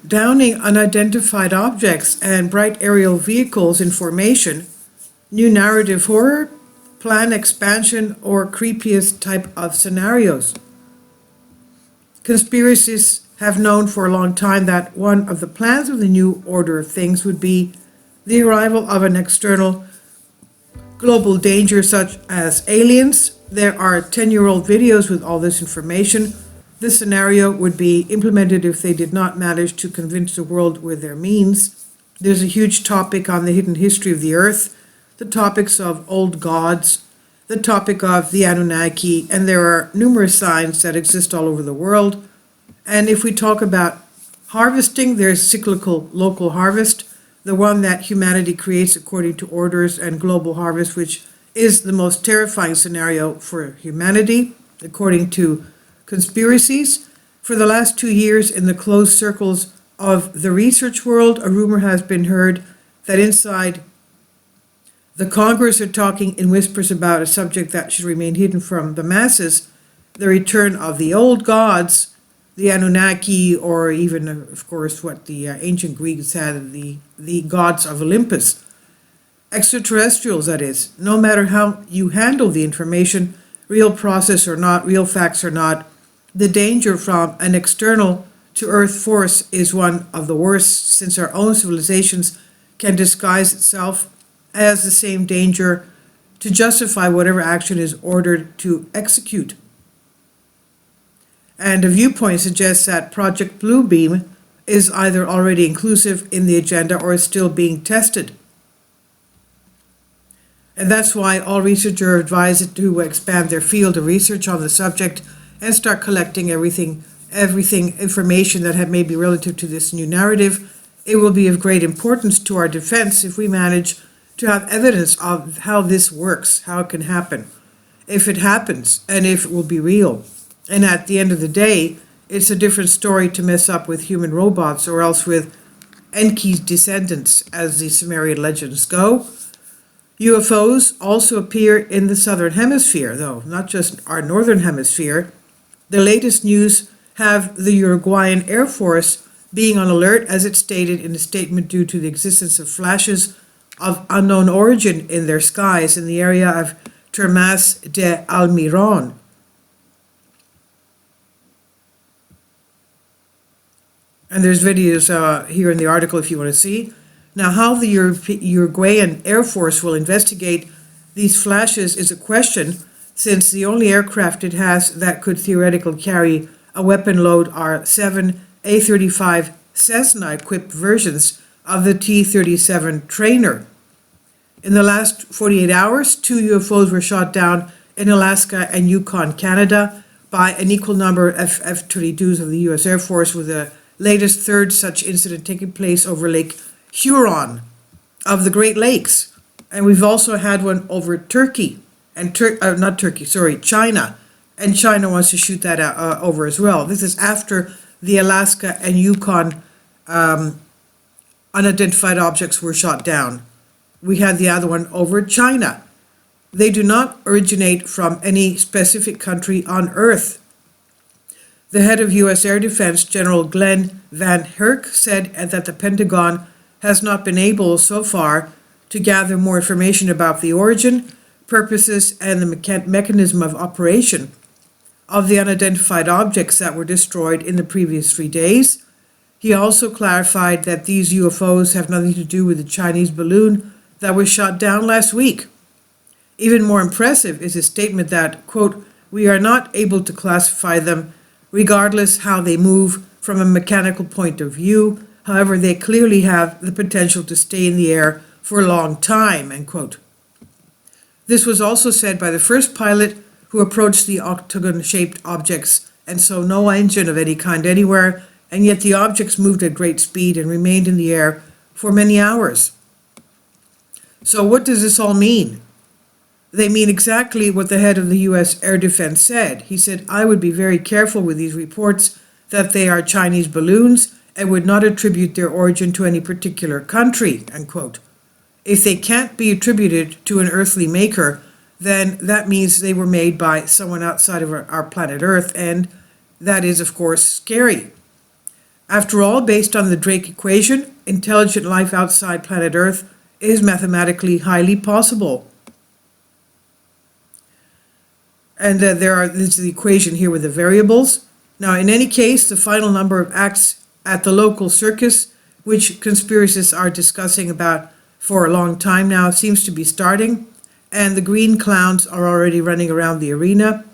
downing unidentified objects and bright aerial vehicles in formation, new narrative horror, plan expansion, or creepiest type of scenarios. Conspiracists have known for a long time that one of the plans of the new order of things would be the arrival of an external global danger such as aliens. There are 10-year-old videos with all this information. This scenario would be implemented if they did not manage to convince the world with their means. There's a huge topic on the hidden history of the earth, the topics of old gods, the topic of the Anunnaki, and there are numerous signs that exist all over the world. And if we talk about harvesting, there's cyclical local harvest, the one that humanity creates according to orders, and global harvest, which is the most terrifying scenario for humanity, according to conspiracies. For the last 2 years, in the closed circles of the research world, a rumor has been heard that inside the Congress are talking in whispers about a subject that should remain hidden from the masses, the return of the old gods, the Anunnaki, or even, of course, what the ancient Greeks had, the gods of Olympus. Extraterrestrials, that is. No matter how you handle the information, real process or not, real facts or not, the danger from an external to Earth force is one of the worst, since our own civilizations can disguise itself as the same danger to justify whatever action is ordered to execute. And a viewpoint suggests that Project Bluebeam is either already inclusive in the agenda or is still being tested. And that's why all researchers are advised to expand their field of research on the subject and start collecting everything information that may be relative to this new narrative. It will be of great importance to our defense if we manage to have evidence of how this works, how it can happen, if it happens, and if it will be real. And at the end of the day, it's a different story to mess up with human robots or else with Enki's descendants, as the Sumerian legends go. UFOs also appear in the southern hemisphere, though, not just our northern hemisphere. The latest news have the Uruguayan Air Force being on alert, as it stated in a statement, due to the existence of flashes of unknown origin in their skies in the area of Termas de Almiron. And there's videos here in the article if you want to see. Now, how the Uruguayan Air Force will investigate these flashes is a question, since the only aircraft it has that could theoretically carry a weapon load are 7 A-35 Cessna-equipped versions of the T-37 trainer. In the last 48 hours, 2 UFOs were shot down in Alaska and Yukon, Canada, by an equal number of F-22s of the U.S. Air Force, with the latest third such incident taking place over Lake Huron of the Great Lakes. And we've also had one over Turkey, and China. And China wants to shoot that over as well. This is after the Alaska and Yukon unidentified objects were shot down. We had the other one over China. They do not originate from any specific country on Earth. The head of U.S. Air Defense, General Glenn Van Herk, said that the Pentagon has not been able so far to gather more information about the origin, purposes, and the mechanism of operation of the unidentified objects that were destroyed in the previous 3 days. He also clarified that these UFOs have nothing to do with the Chinese balloon that was shot down last week. Even more impressive is his statement that, quote, "We are not able to classify them regardless how they move from a mechanical point of view. However, they clearly have the potential to stay in the air for a long time," end quote. This was also said by the first pilot who approached the octagon-shaped objects and saw no engine of any kind anywhere, and yet the objects moved at great speed and remained in the air for many hours. So what does this all mean? They mean exactly what the head of the U.S. Air Defense said. He said, "I would be very careful with these reports that they are Chinese balloons and would not attribute their origin to any particular country," end quote. If they can't be attributed to an earthly maker, then that means they were made by someone outside of our planet Earth, and that is, of course, scary. After all, based on the Drake equation, intelligent life outside planet Earth is mathematically highly possible. And this is the equation here with the variables. Now, in any case, the final number of acts at the local circus, which conspiracists are discussing about for a long time now, seems to be starting, and the green clowns are already running around the arena.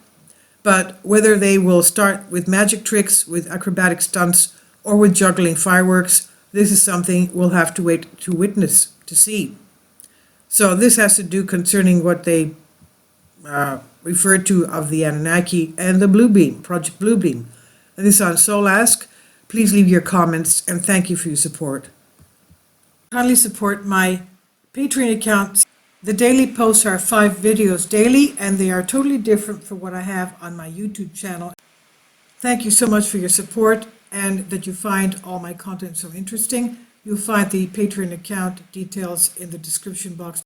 But whether they will start with magic tricks, with acrobatic stunts, or with juggling fireworks, this is something we'll have to wait to witness, to see. So this has to do concerning what they referred to of the Anunnaki and the Blue Beam, Project Blue Beam. And this on Soul Ask. Please leave your comments and thank you for your support. Kindly support my Patreon account. The daily posts are 5 videos daily, and they are totally different from what I have on my YouTube channel. Thank you so much for your support and that you find all my content so interesting. You'll find the Patreon account details in the description box.